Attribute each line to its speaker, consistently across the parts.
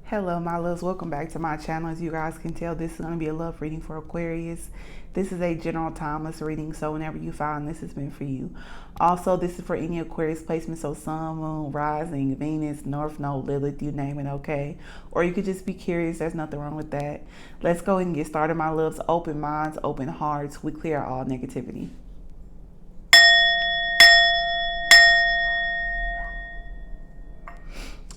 Speaker 1: Hello, my loves. Welcome back to my channel. As you guys can tell, this is going to be a love reading for Aquarius. This is a general timeless reading, so whenever you find this has been for you. Also, this is for any Aquarius placement, so Sun, Moon, Rising, Venus, North Node, Lilith, you name it, okay? Or you could just be curious. There's nothing wrong with that. Let's go ahead and get started, my loves. Open minds, open hearts. We clear all negativity.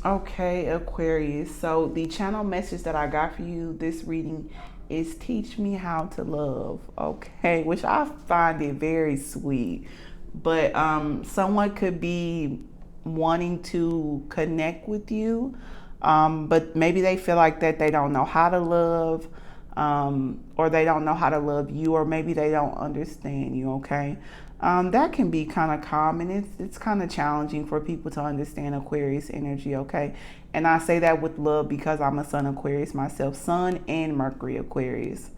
Speaker 1: Okay, Aquarius. So the channel message that I got for you this reading is teach me how to love. Okay, which I find it very sweet. But someone could be wanting to connect with you, but maybe they feel like that they don't know how to love, or they don't know how to love you, or maybe they don't understand you. Okay. That can be kind of common. It's kind of challenging for people to understand Aquarius energy, okay? And I say that with love because I'm a Sun Aquarius myself, Sun and Mercury Aquarius.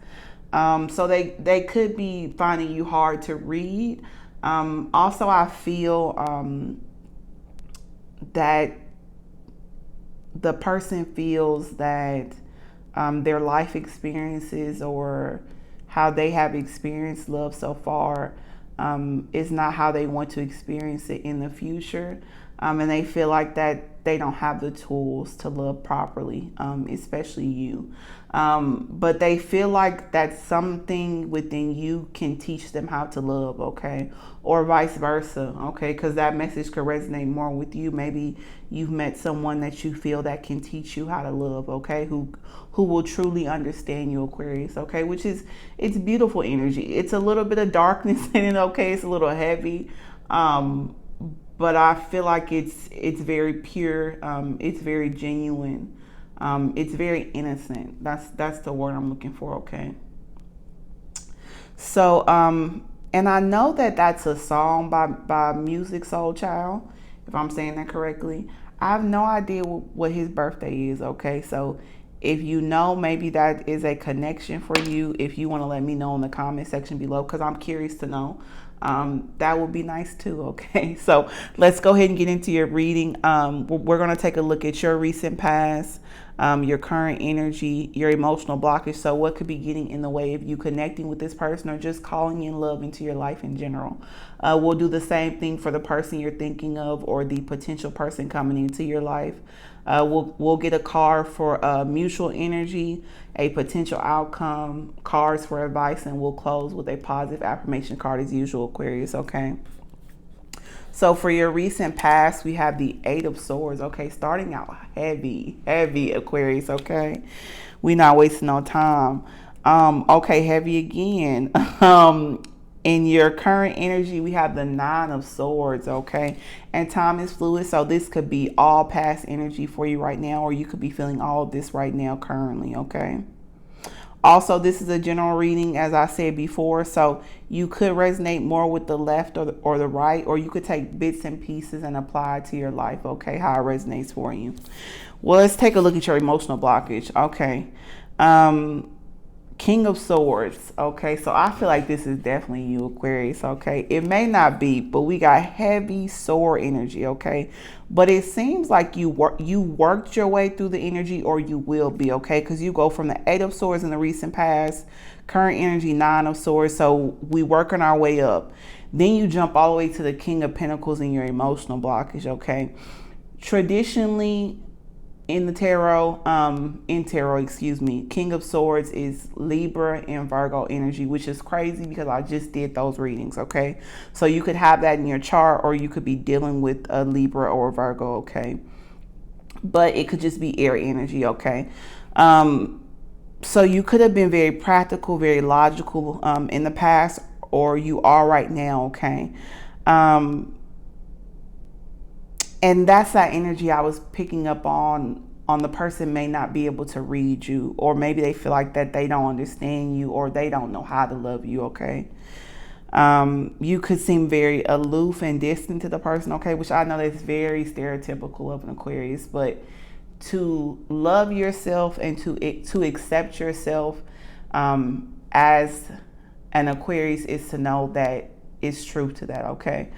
Speaker 1: So they could be finding you hard to read. Also, I feel that the person feels that their life experiences or how they have experienced love so far is not how they want to experience it in the future. And they feel like that they don't have the tools to love properly, especially you. But they feel like that something within you can teach them how to love, okay? Or vice versa, okay? Because that message could resonate more with you. Maybe you've met someone that you feel that can teach you how to love, okay? Who will truly understand you, Aquarius, okay? Which is, it's beautiful energy. It's a little bit of darkness in it, okay? It's a little heavy. But I feel like it's very pure. It's very genuine. It's very innocent. That's the word I'm looking for. Okay. So and I know that that's a song by Music Soul Child, if I'm saying that correctly. I have no idea what his birthday is. Okay, so if you know, maybe that is a connection for you. If you want to let me know in the comment section below, because I'm curious to know. That would be nice too. Okay, so let's go ahead and get into your reading. We're going to take a look at your recent past, your current energy, your emotional blockage. So what could be getting in the way of you connecting with this person or just calling in love into your life in general. We'll do the same thing for the person you're thinking of or the potential person coming into your life. We'll get a card for mutual energy, a potential outcome, cards for advice, and we'll close with a positive affirmation card as usual, Aquarius, okay? So for your recent past, we have the Eight of Swords, okay? Starting out heavy, Aquarius, okay? We're not wasting no time. Okay, heavy again. In your current energy, we have the Nine of Swords, okay? And time is fluid, so this could be all past energy for you right now, or you could be feeling all of this right now currently, okay? Also, this is a general reading, as I said before, so you could resonate more with the left or the right, or you could take bits and pieces and apply it to your life, okay, how it resonates for you. Well, let's take a look at your emotional blockage, okay? King of Swords, okay, so I feel like this is definitely you, Aquarius, okay? It may not be, but we got heavy sword energy, okay? But it seems like you worked your way through the energy, or you will be, okay? Because you go from the Eight of Swords in the recent past, current energy, Nine of Swords, so we working our way up. Then you jump all the way to the King of Pentacles in your emotional blockage, okay? Traditionally, in tarot, excuse me, King of Swords is Libra and Virgo energy, which is crazy because I just did those readings, okay? So you could have that in your chart, or you could be dealing with a Libra or a Virgo, okay? But it could just be air energy, okay? So you could have been very practical, very logical in the past, or you are right now, okay? And that's that energy I was picking up on the person may not be able to read you, or maybe they feel like that they don't understand you, or they don't know how to love you, okay? You could seem very aloof and distant to the person, okay? Which I know that's very stereotypical of an Aquarius, but to love yourself and to accept yourself as an Aquarius is to know that it's true to that, okay?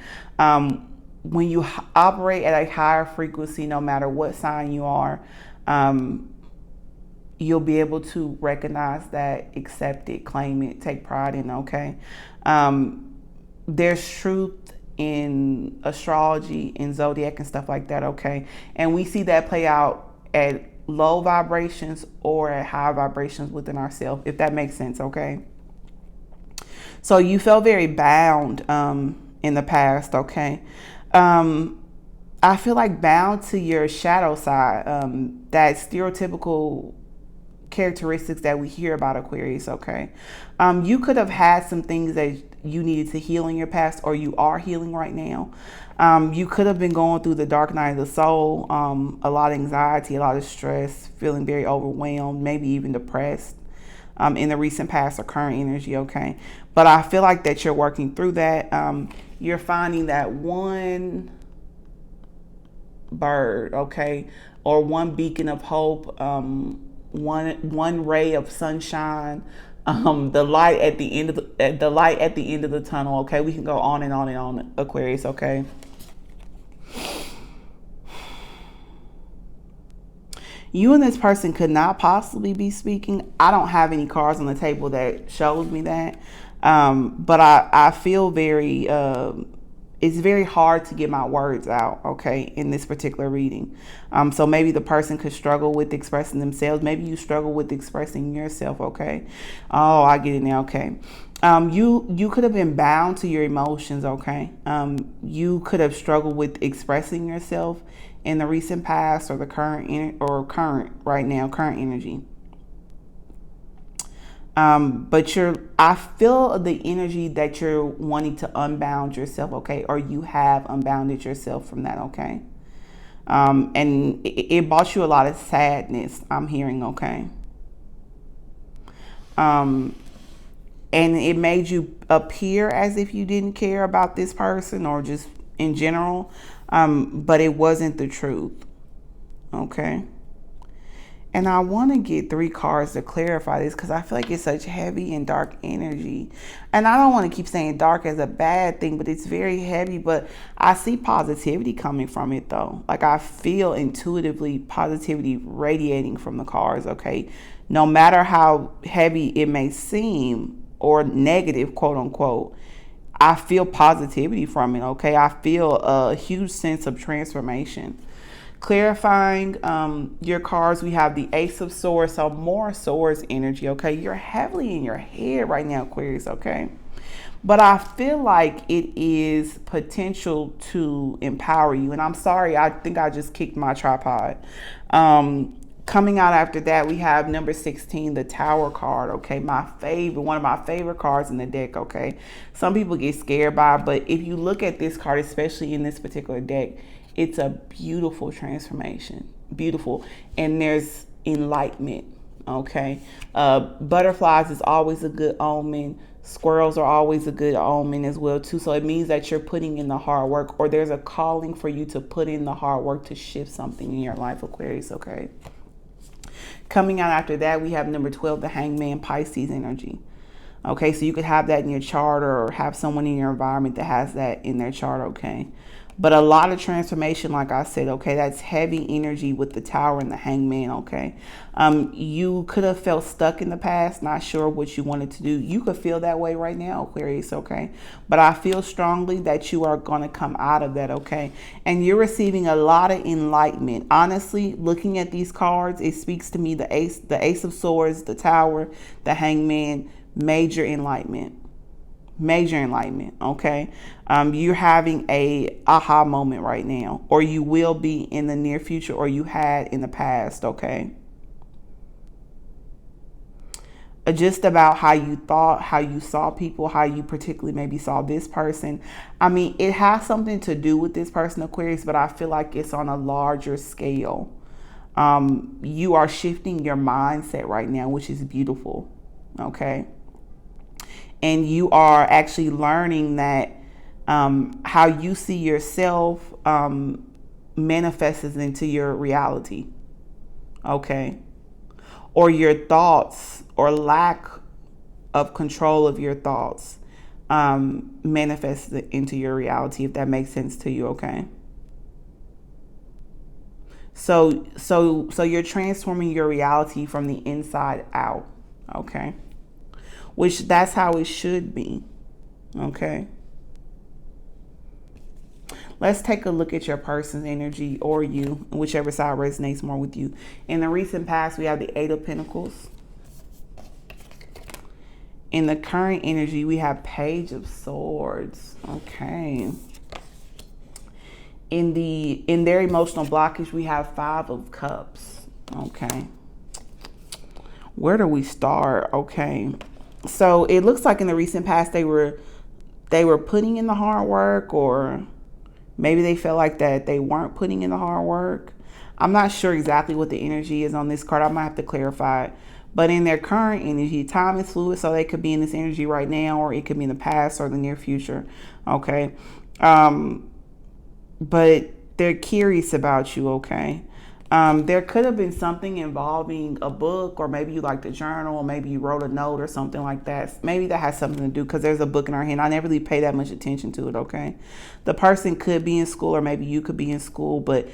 Speaker 1: When you operate at a higher frequency, no matter what sign you are, you'll be able to recognize that, accept it, claim it, take pride in, okay? Um, there's truth in astrology and zodiac and stuff like that, okay? And we see that play out at low vibrations or at high vibrations within ourselves, if that makes sense, okay? So you felt very bound in the past, okay? I feel like bound to your shadow side, that stereotypical characteristics that we hear about Aquarius, okay? You could have had some things that you needed to heal in your past, or you are healing right now. You could have been going through the dark night of the soul, a lot of anxiety, a lot of stress, feeling very overwhelmed, maybe even depressed in the recent past or current energy, okay? But I feel like that you're working through that. You're finding that one bird, okay, or one beacon of hope, one ray of sunshine, the light at the end of the light at the end of the tunnel, okay? We can go on and on and on, Aquarius, okay? You and this person could not possibly be speaking. I don't have any cards on the table that shows me that. But I feel very, it's very hard to get my words out, okay, in this particular reading. So maybe the person could struggle with expressing themselves. Maybe you struggle with expressing yourself, okay? Oh, I get it now, okay. You could have been bound to your emotions, okay? You could have struggled with expressing yourself in the recent past or the current right now, current energy. But I feel the energy that you're wanting to unbound yourself, okay? Or you have unbounded yourself from that, okay? And it brought you a lot of sadness, I'm hearing, okay? And it made you appear as if you didn't care about this person or just in general, but it wasn't the truth, okay? And I want to get 3 cards to clarify this because I feel like it's such heavy and dark energy. And I don't want to keep saying dark as a bad thing, but it's very heavy. But I see positivity coming from it, though. Like, I feel intuitively positivity radiating from the cards, okay? No matter how heavy it may seem or negative, quote unquote, I feel positivity from it, okay? I feel a huge sense of transformation. Clarifying your cards, we have the Ace of Swords, so more Swords energy, okay? You're heavily in your head right now, Aquarius, okay? But I feel like it is potential to empower you. And I'm sorry, I think I just kicked my tripod. Coming out after that, we have number 16, the Tower card, okay? One of my favorite cards in the deck, okay? Some people get scared by it, but if you look at this card, especially in this particular deck, it's a beautiful transformation, beautiful. And there's enlightenment, okay? Butterflies is always a good omen. Squirrels are always a good omen as well, too. So it means that you're putting in the hard work, or there's a calling for you to put in the hard work to shift something in your life, Aquarius, okay? Coming out after that, we have number 12, the Hangman, Pisces energy. Okay, so you could have that in your chart or have someone in your environment that has that in their chart, okay? But a lot of transformation, like I said, okay, that's heavy energy with the Tower and the Hangman, okay? You could have felt stuck in the past, not sure what you wanted to do. You could feel that way right now, Aquarius, okay? But I feel strongly that you are going to come out of that, okay? And you're receiving a lot of enlightenment. Honestly, looking at these cards, it speaks to me, the Ace of Swords, the Tower, the Hangman, major enlightenment. Major enlightenment, okay? You're having a aha moment right now, or you will be in the near future, or you had in the past, okay? Just about how you thought, how you saw people, how you particularly maybe saw this person. I mean, it has something to do with this person, Aquarius, but I feel like it's on a larger scale. You are shifting your mindset right now, which is beautiful, okay? And you are actually learning that how you see yourself manifests into your reality, okay? Or your thoughts or lack of control of your thoughts manifests into your reality, if that makes sense to you, okay? So you're transforming your reality from the inside out. Okay. Which that's how it should be. Okay. Let's take a look at your person's energy, or you, whichever side resonates more with you. In the recent past, we have the Eight of Pentacles. In the current energy, we have Page of Swords. Okay. In their emotional blockage, we have Five of Cups. Okay. Where do we start? Okay. So it looks like in the recent past they were putting in the hard work, or maybe they felt like that they weren't putting in the hard work. I'm not sure exactly what the energy is on this card. I might have to clarify it. But in their current energy, time is fluid, so they could be in this energy right now, or it could be in the past or the near future. Okay. But they're curious about you. Okay. There could have been something involving a book, or maybe you like to journal, or maybe you wrote a note or something like that. Maybe that has something to do, because there's a book in our hand. I never really pay that much attention to it. Okay. The person could be in school, or maybe you could be in school, but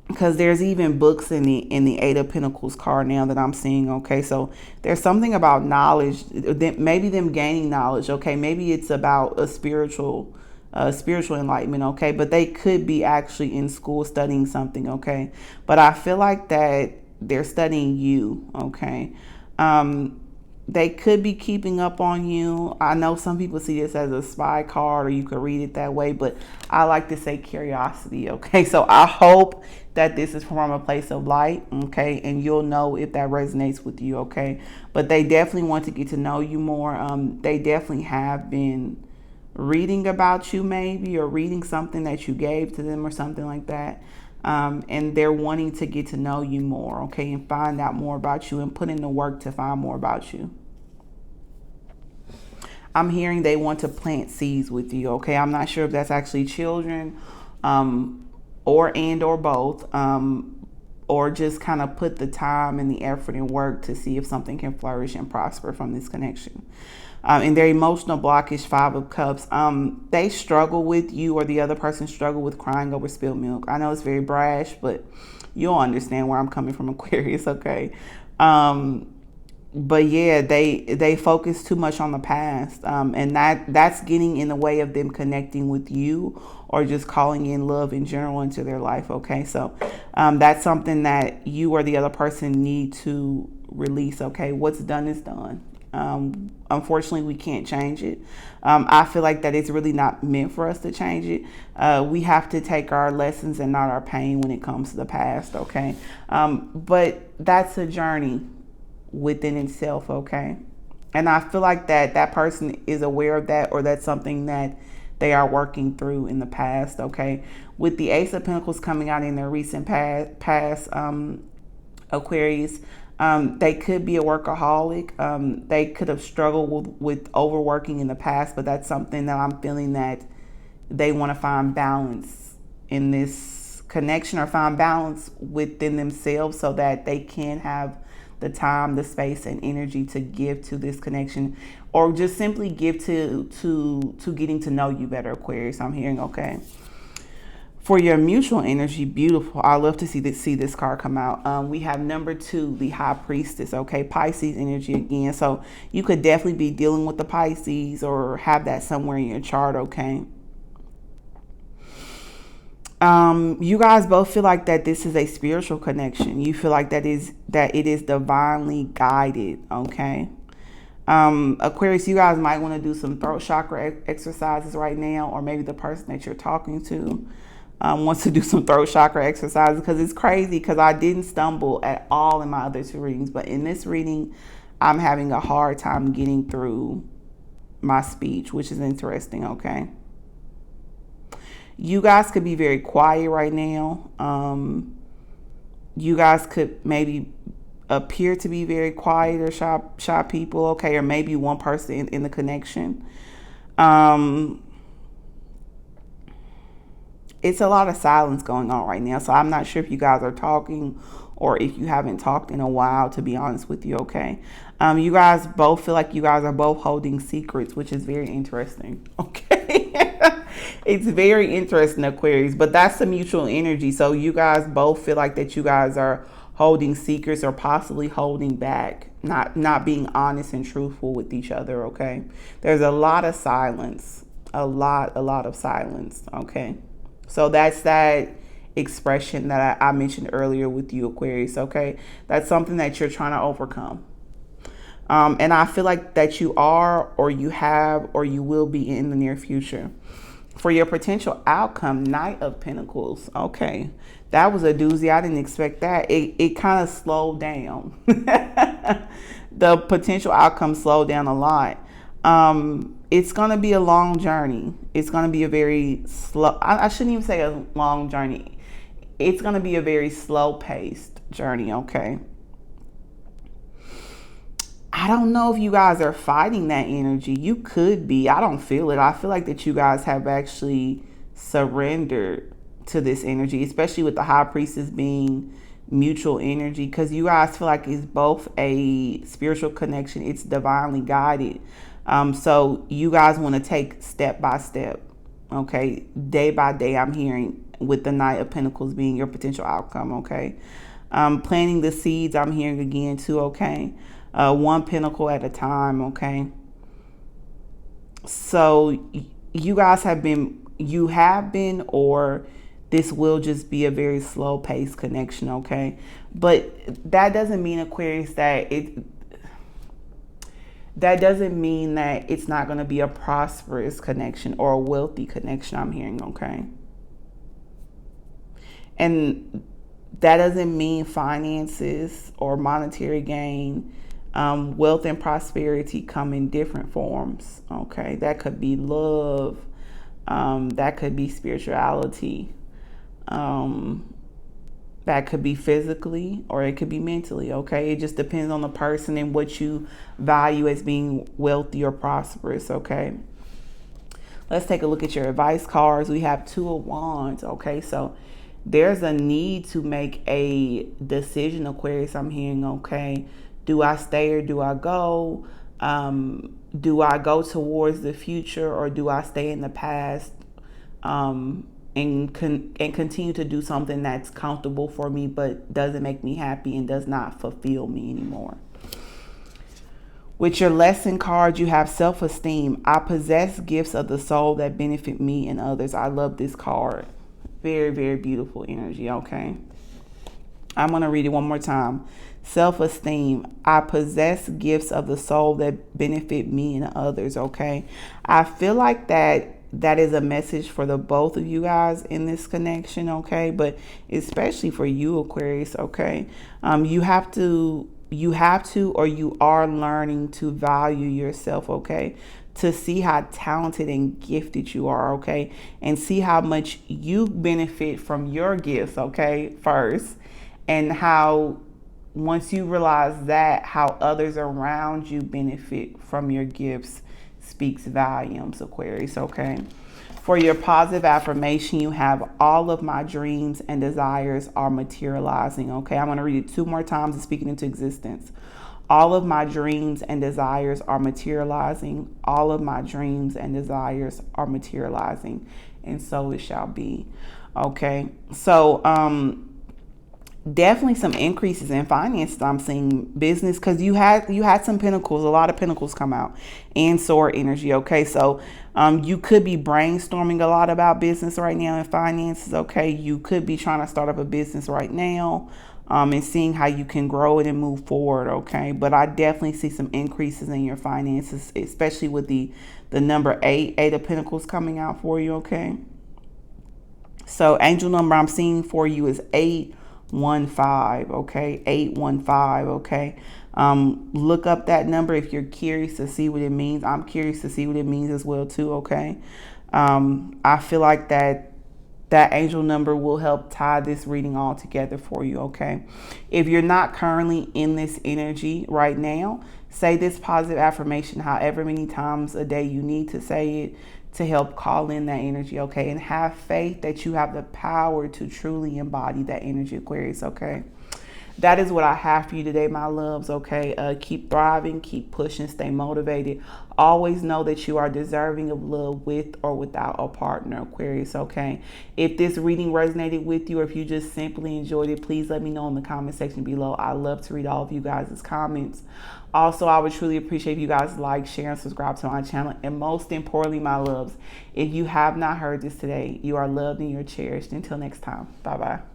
Speaker 1: because there's even books in the Eight of Pentacles card now that I'm seeing. Okay, so there's something about knowledge, maybe them gaining knowledge. Okay, maybe it's about a spiritual enlightenment. Okay, but they could be actually in school studying something. Okay, but I feel like that they're studying you. Okay. They could be keeping up on you. I know some people see this as a spy card, or you could read it that way, but I like to say curiosity. Okay, so I hope that this is from a place of light. Okay, and you'll know if that resonates with you. Okay, but they definitely want to get to know you more. They definitely have been reading about you, maybe, or reading something that you gave to them or something like that. And they're wanting to get to know you more, okay, and find out more about you and put in the work to find more about you. I'm hearing they want to plant seeds with you, okay? I'm not sure if that's actually children, or both, or just kind of put the time and the effort and work to see if something can flourish and prosper from this connection. In their emotional blockage, Five of Cups, they struggle with you, or the other person struggle with crying over spilled milk. I know it's very brash, but you'll understand where I'm coming from, Aquarius, okay? But yeah, they focus too much on the past, and that's getting in the way of them connecting with you, or just calling in love in general into their life. Okay, so that's something that you or the other person need to release. Okay, what's done is done. Unfortunately, we can't change it. I feel like that it's really not meant for us to change it. We have to take our lessons and not our pain when it comes to the past. Okay, but that's a journey within itself. Okay, and I feel like that person is aware of that, or that's something that they are working through in the past. Okay, with the Ace of Pentacles coming out in their recent past, Aquarius, they could be a workaholic. They could have struggled with overworking in the past, but that's something that I'm feeling that they want to find balance in this connection, or find balance within themselves, so that they can have the time, the space, and energy to give to this connection, or just simply give to getting to know you better, Aquarius. I'm hearing. Okay. For your mutual energy, beautiful. I love to see this card come out. We have number 2, the High Priestess. Okay, Pisces energy again. So you could definitely be dealing with the Pisces, or have that somewhere in your chart. Okay. You guys both feel like that this is a spiritual connection. You feel like that it is divinely guided. Okay. Aquarius, you guys might want to do some throat chakra exercises right now, or maybe the person that you're talking to wants to do some throat chakra exercises, because it's crazy, because I didn't stumble at all in my other 2 readings, but in this reading I'm having a hard time getting through my speech, which is interesting. Okay, you guys could be very quiet right now. You guys could maybe appear to be very quiet or shy people. Okay, or maybe one person in the connection. It's a lot of silence going on right now, so I'm not sure if you guys are talking, or if you haven't talked in a while, to be honest with you. Okay, you guys both feel like you guys are both holding secrets, which is very interesting. Okay. It's very interesting, Aquarius, but that's the mutual energy. So you guys both feel like that you guys are holding secrets or possibly holding back, not being honest and truthful with each other, okay? There's a lot of silence, a lot of silence, okay? So that's that expression that I mentioned earlier with you, Aquarius, okay? That's something that you're trying to overcome. And I feel like that you are, or you have, or you will be in the near future. For your potential outcome, Knight of Pentacles. Okay, that was a doozy. I didn't expect that. It kind of slowed down. The potential outcome slowed down a lot. It's going to be a long journey. It's going to be a very slow, I shouldn't even say a long journey. It's going to be a very slow paced journey, okay? I don't know if you guys are fighting that energy. You could be. I don't feel it. I feel like that you guys have actually surrendered to this energy, especially with the High Priestess being mutual energy, because you guys feel like it's both a spiritual connection. It's divinely guided. So you guys want to take step by step, okay? Day by day, I'm hearing with the Knight of Pentacles being your potential outcome, okay? Planting the seeds, I'm hearing again too, okay? One pentacle at a time, okay? So you guys have been, or this will just be a very slow paced connection, okay? But that doesn't mean, Aquarius, that doesn't mean that it's not going to be a prosperous connection or a wealthy connection, I'm hearing, okay? And that doesn't mean finances or monetary gain. Wealth and prosperity come in different forms, okay? That could be love, that could be spirituality, that could be physically, or it could be mentally, okay? It just depends on the person and what you value as being wealthy or prosperous, okay? Let's take a look at your advice cards. We have Two of Wands, okay? So there's a need to make a decision, Aquarius, I'm hearing, okay? Do I stay or do I go? Do I go towards the future, or do I stay in the past and continue to do something that's comfortable for me but doesn't make me happy and does not fulfill me anymore? With your lesson card, you have self-esteem. I possess gifts of the soul that benefit me and others. I love this card. Very, very beautiful energy, okay? I'm going to read it one more time. Self-esteem. I possess gifts of the soul that benefit me and others, okay? I feel like that is a message for the both of you guys in this connection, okay? But especially for you, Aquarius, okay? You have to, or you are learning to value yourself, okay? To see how talented and gifted you are, okay? And see how much you benefit from your gifts, okay? First. And how once you realize that, how others around you benefit from your gifts speaks volumes, Aquarius, okay? For your positive affirmation, you have all of my dreams and desires are materializing, okay? I'm going to read it 2 more times and speak it into existence. All of my dreams and desires are materializing. All of my dreams and desires are materializing. And so it shall be, okay? So, definitely some increases in finances. I'm seeing business, because you had some pentacles, a lot of pentacles come out, and sword energy, okay? So you could be brainstorming a lot about business right now and finances, okay? You could be trying to start up a business right now, and seeing how you can grow it and move forward, okay? But I definitely see some increases in your finances, especially with the number 8 of pentacles coming out for you, okay? So angel number I'm seeing for you is 815, okay? 815, okay? Look up that number if you're curious to see what it means. I'm curious to see what it means as well too, okay? I feel like that angel number will help tie this reading all together for you, okay? If you're not currently in this energy right now, say this positive affirmation however many times a day you need to say it to help call in that energy, okay? And have faith that you have the power to truly embody that energy, Aquarius, okay? that is what I have for you today, my loves. Okay, keep thriving, keep pushing, stay motivated. Always know that you are deserving of love with or without a partner, Aquarius. Okay, if this reading resonated with you, or if you just simply enjoyed it, please let me know in the comment section below. I love to read all of you guys' comments. Also, I would truly appreciate if you guys like, share, and subscribe to my channel. And most importantly, my loves, if you have not heard this today, you are loved and you're cherished. Until next time, bye bye.